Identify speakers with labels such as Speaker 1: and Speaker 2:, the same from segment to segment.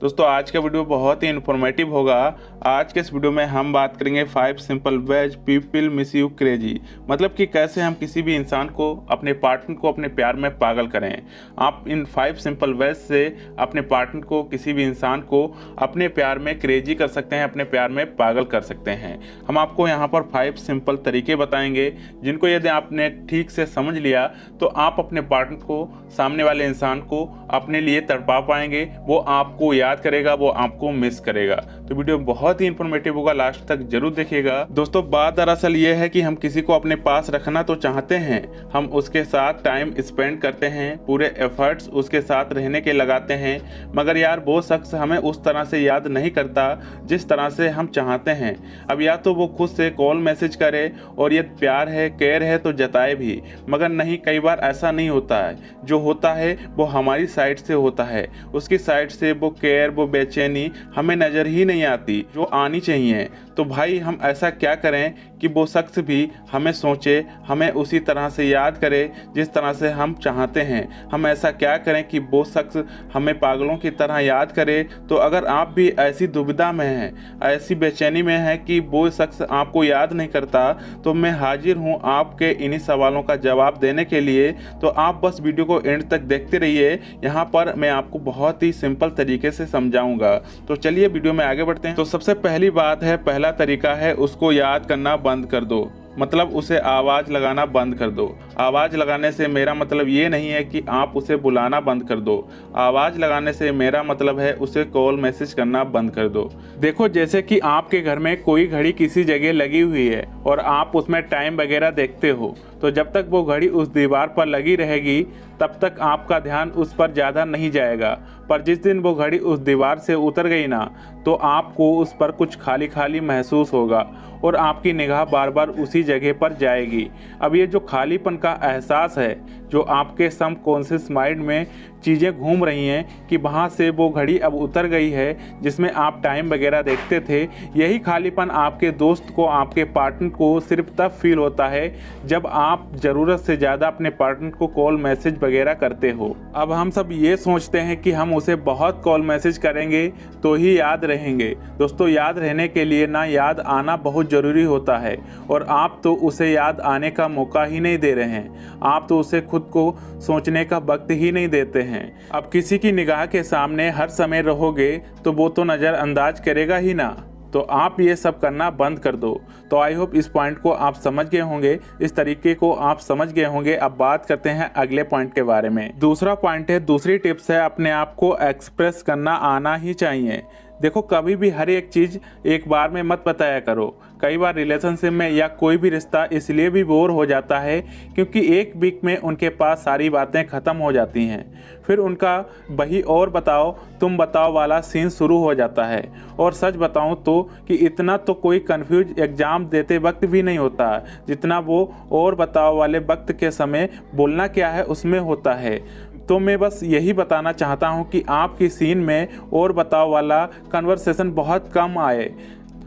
Speaker 1: दोस्तों आज का वीडियो बहुत ही इन्फॉर्मेटिव होगा। आज के इस वीडियो में हम बात करेंगे 5 simple ways people miss you crazy. मतलब कि कैसे हम किसी भी इंसान को, अपने पार्टनर को अपने प्यार में पागल करें। आप इन 5 सिंपल वेज से अपने पार्टनर को, किसी भी इंसान को अपने प्यार में क्रेजी कर सकते हैं, अपने प्यार में पागल कर सकते हैं। हम आपको यहाँ पर 5 सिंपल तरीके बताएंगे जिनको यदि आपने ठीक से समझ लिया तो आप अपने पार्टनर को, सामने वाले इंसान को अपने लिए तड़पा पाएंगे। वो आपको याद करेगा, वो आपको मिस करेगा। तो वीडियो बहुत ही इंफॉर्मेटिव होगा, लास्ट तक जरूर देखिएगा। दोस्तों बात दरअसल ये है कि हम किसी को अपने पास रखना तो चाहते हैं, हम उसके साथ टाइम स्पेंड करते हैं, पूरे एफर्ट्स उसके साथ रहने के लगाते हैं, मगर यार वो शख्स हमें उस तरह से याद नहीं करता जिस तरह से हम चाहते हैं। अब या तो वो खुद से कॉल मैसेज करे और ये प्यार है, केयर है तो जताए भी, मगर नहीं, कई बार ऐसा नहीं होता है। जो होता है वो हमारी साइड से होता है, उसकी साइड से वो केयर, वो बेचैनी हमें नज़र ही नहीं आती जो आनी चाहिए। तो भाई हम ऐसा क्या करें कि वो शख्स भी हमें सोचे, हमें उसी तरह से याद करे जिस तरह से हम चाहते हैं। हम ऐसा क्या करें कि वो शख्स हमें पागलों की तरह याद करे। तो अगर आप भी ऐसी दुविधा में हैं, ऐसी बेचैनी में हैं कि वो शख्स आपको याद नहीं करता, तो मैं हाजिर हूँ आपके इन्हीं सवालों का जवाब देने के लिए। तो आप बस वीडियो को एंड तक देखते रहिए, यहाँ पर मैं आपको बहुत ही सिंपल तरीके से समझाऊंगा। तो चलिए वीडियो में आगे बढ़ते हैं। तो सबसे पहली बात है, पहला तरीका है, उसको याद करना बंद कर दो। मतलब उसे आवाज़ लगाना बंद कर दो। आवाज़ लगाने से मेरा मतलब ये नहीं है कि आप उसे बुलाना बंद कर दो। आवाज़ लगाने से मेरा मतलब है उसे कॉल मैसेज करना बंद कर दो। देखो, जैसे कि आपके घर में कोई घड़ी किसी जगह लगी हुई है और आप उसमें टाइम वगैरह देखते हो, तो जब तक वो घड़ी उस दीवार पर लगी रहेगी तब तक आपका ध्यान उस पर ज़्यादा नहीं जाएगा। पर जिस दिन वो घड़ी उस दीवार से उतर गई ना, तो आपको उस पर कुछ खाली खाली महसूस होगा और आपकी निगाह बार बार उसी जगह पर जाएगी। अब ये जो खालीपन का एहसास है, जो आपके सबकॉन्शियस माइंड में चीज़ें घूम रही हैं कि वहाँ से वो घड़ी अब उतर गई है जिसमें आप टाइम वगैरह देखते थे, यही खालीपन आपके दोस्त को, आपके पार्टनर को सिर्फ तब फील होता है जब आप ज़रूरत से ज़्यादा अपने पार्टनर को कॉल मैसेज वगैरह करते हो। अब हम सब ये सोचते हैं कि हम उसे बहुत कॉल मैसेज करेंगे तो ही याद रहेंगे। दोस्तों याद रहने के लिए ना याद आना बहुत ज़रूरी होता है, और आप तो उसे याद आने का मौका ही नहीं दे रहे हैं। आप तो उसे खुद को सोचने का वक्त ही नहीं देते हैं। अब किसी की निगाह के सामने हर समय रहोगे तो वो तो नज़रअंदाज करेगा ही ना। तो आप ये सब करना बंद कर दो। तो आई होप इस पॉइंट को आप समझ गए होंगे, इस तरीके को आप समझ गए होंगे। अब बात करते हैं अगले पॉइंट के बारे में। दूसरा पॉइंट है, दूसरी टिप्स है, अपने आप को एक्सप्रेस करना आना ही चाहिए। देखो, कभी भी हर एक चीज़ एक बार में मत बताया करो। कई बार रिलेशनशिप में या कोई भी रिश्ता इसलिए भी बोर हो जाता है क्योंकि एक वीक में उनके पास सारी बातें ख़त्म हो जाती हैं। फिर उनका वही और बताओ तुम बताओ वाला सीन शुरू हो जाता है। और सच बताऊं तो कि इतना तो कोई कंफ्यूज एग्ज़ाम देते वक्त भी नहीं होता जितना वो और बताओ वाले वक्त के समय बोलना क्या है उसमें होता है। तो मैं बस यही बताना चाहता हूं कि आपकी सीन में और बताओ वाला कन्वर्सेशन बहुत कम आए।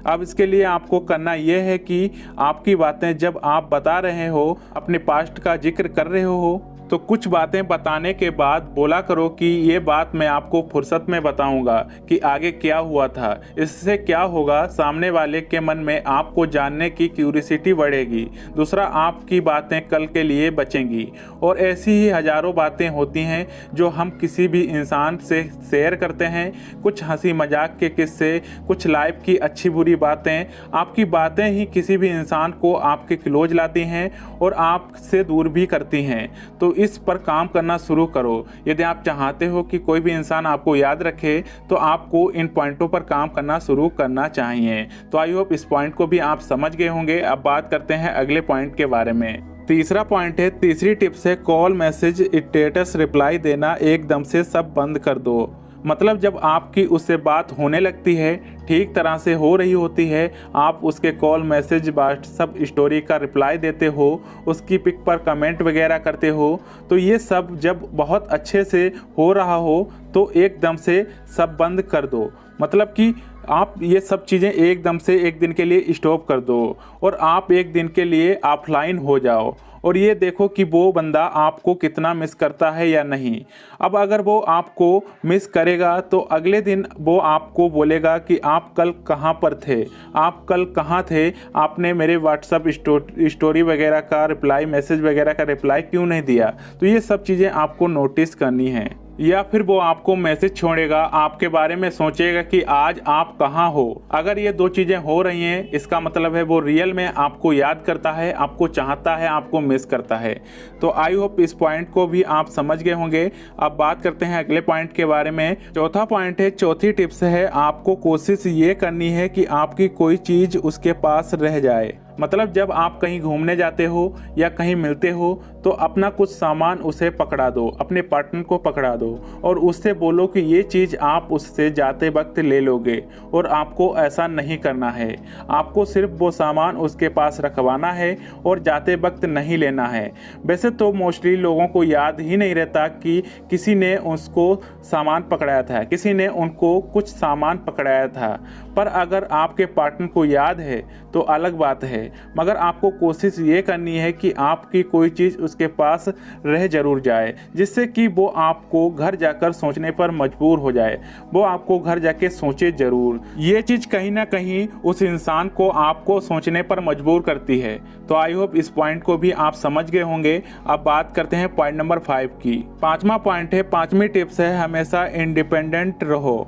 Speaker 1: अब इसके लिए आपको करना यह है कि आपकी बातें जब आप बता रहे हो, अपने पास्ट का जिक्र कर रहे हो, तो कुछ बातें बताने के बाद बोला करो कि ये बात मैं आपको फुर्सत में बताऊंगा कि आगे क्या हुआ था। इससे क्या होगा, सामने वाले के मन में आपको जानने की क्यूरियोसिटी बढ़ेगी। दूसरा, आपकी बातें कल के लिए बचेंगी। और ऐसी ही हज़ारों बातें होती हैं जो हम किसी भी इंसान से शेयर करते हैं। कुछ हंसी मजाक के किस्से, कुछ लाइफ की अच्छी बुरी बातें। आपकी बातें ही किसी भी इंसान को आपके क्लोज लाती हैं और आपसे दूर भी करती हैं। तो इस पर काम करना शुरू करो। यदि आप चाहते हो कि कोई भी इंसान आपको याद रखे तो आपको इन पॉइंटों पर काम करना शुरू करना चाहिए। तो आई होप इस पॉइंट को भी आप समझ गए होंगे। अब बात करते हैं अगले पॉइंट के बारे में। तीसरा पॉइंट है, तीसरी टिप्स है, कॉल मैसेज स्टेटस रिप्लाई देना एकदम से सब बंद कर दो। मतलब जब आपकी उससे बात होने लगती है, ठीक तरह से हो रही होती है, आप उसके कॉल मैसेज व्हाट्सएप स्टोरी का रिप्लाई देते हो, उसकी पिक पर कमेंट वगैरह करते हो, तो ये सब जब बहुत अच्छे से हो रहा हो तो एकदम से सब बंद कर दो। मतलब कि आप ये सब चीज़ें एकदम से एक दिन के लिए स्टॉप कर दो और आप एक दिन के लिए ऑफलाइन हो जाओ और ये देखो कि वो बंदा आपको कितना मिस करता है या नहीं। अब अगर वो आपको मिस करेगा तो अगले दिन वो आपको बोलेगा कि आप कल कहाँ पर थे, आप कल कहाँ थे, आपने मेरे व्हाट्सअप स्टोरी वगैरह का रिप्लाई, मैसेज वगैरह का रिप्लाई क्यों नहीं दिया। तो ये सब चीज़ें आपको नोटिस करनी है। या फिर वो आपको मैसेज छोड़ेगा, आपके बारे में सोचेगा कि आज आप कहाँ हो। अगर ये दो चीज़ें हो रही हैं इसका मतलब है वो रियल में आपको याद करता है, आपको चाहता है, आपको मिस करता है। तो आई होप इस पॉइंट को भी आप समझ गए होंगे। अब बात करते हैं अगले पॉइंट के बारे में। चौथा पॉइंट है, चौथी टिप्स है, आपको कोशिश ये करनी है कि आपकी कोई चीज़ उसके पास रह जाए। मतलब जब आप कहीं घूमने जाते हो या कहीं मिलते हो तो अपना कुछ सामान उसे पकड़ा दो, अपने पार्टनर को पकड़ा दो और उससे बोलो कि ये चीज़ आप उससे जाते वक्त ले लोगे और आपको ऐसा नहीं करना है। आपको सिर्फ वो सामान उसके पास रखवाना है और जाते वक्त नहीं लेना है। वैसे तो मोस्टली लोगों को याद ही नहीं रहता कि किसी ने उसको सामान पकड़ाया था, किसी ने उनको कुछ सामान पकड़ाया था। पर अगर आपके पार्टनर को याद है तो अलग बात है, मगर आपको कोशिश ये करनी है कि आपकी कोई चीज़ उसके पास रह जरूर जाए, जिससे कि वो आपको घर जाकर सोचने पर मजबूर हो जाए, वो आपको घर जाके सोचे जरूर। ये चीज़ कहीं ना कहीं उस इंसान को आपको सोचने पर मजबूर करती है। तो आई होप इस पॉइंट को भी आप समझ गए होंगे। अब बात करते हैं पॉइंट नंबर 5 की। पांचवा पॉइंट है, पांचवी टिप्स है, हमेशा इंडिपेंडेंट रहो।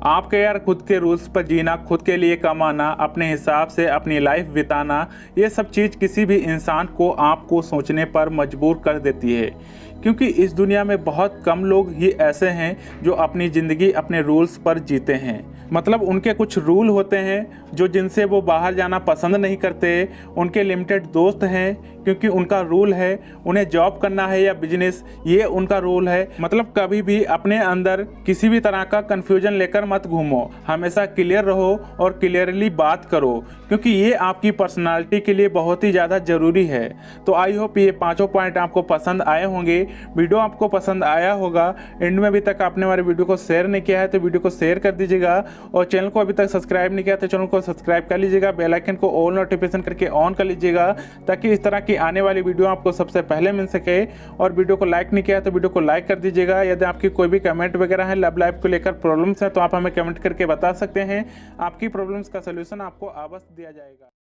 Speaker 1: आपके यार खुद के रूल्स पर जीना, खुद के लिए कमाना, अपने हिसाब से अपनी लाइफ बिताना, ये सब चीज़ किसी भी इंसान को आपको सोचने पर मजबूर कर देती है। क्योंकि इस दुनिया में बहुत कम लोग ही ऐसे हैं जो अपनी ज़िंदगी अपने रूल्स पर जीते हैं। मतलब उनके कुछ रूल होते हैं जो जिनसे वो बाहर जाना पसंद नहीं करते। उनके लिमिटेड दोस्त हैं क्योंकि उनका रूल है, उन्हें जॉब करना है या बिजनेस, ये उनका रूल है। मतलब कभी भी अपने अंदर किसी भी तरह का कन्फ्यूजन लेकर मत घूमो, हमेशा क्लियर रहो और क्लियरली बात करो, क्योंकि ये आपकी पर्सनालिटी के लिए बहुत ही ज़्यादा ज़रूरी है। तो आई होप ये पाँचों पॉइंट आपको पसंद आए होंगे। वीडियो आपको पसंद आया होगा। एंड में अभी तक आपने हमारे वीडियो को शेयर नहीं किया है तो वीडियो को शेयर कर दीजिएगा और चैनल को अभी तक सब्सक्राइब नहीं किया तो चैनल को सब्सक्राइब कर लीजिएगा। बेल आइकन को ऑल नोटिफिकेशन करके ऑन कर लीजिएगा ताकि इस तरह की आने वाली वीडियो आपको सबसे पहले मिल सके। और वीडियो को लाइक नहीं किया तो वीडियो को लाइक कर दीजिएगा। यदि आपकी कोई भी कमेंट वगैरह है लव लाइफ को लेकर प्रॉब्लम्स है तो आप हमें कमेंट करके बता सकते हैं। आपकी प्रॉब्लम्स का सलूशन आपको अवश्य दिया जाएगा।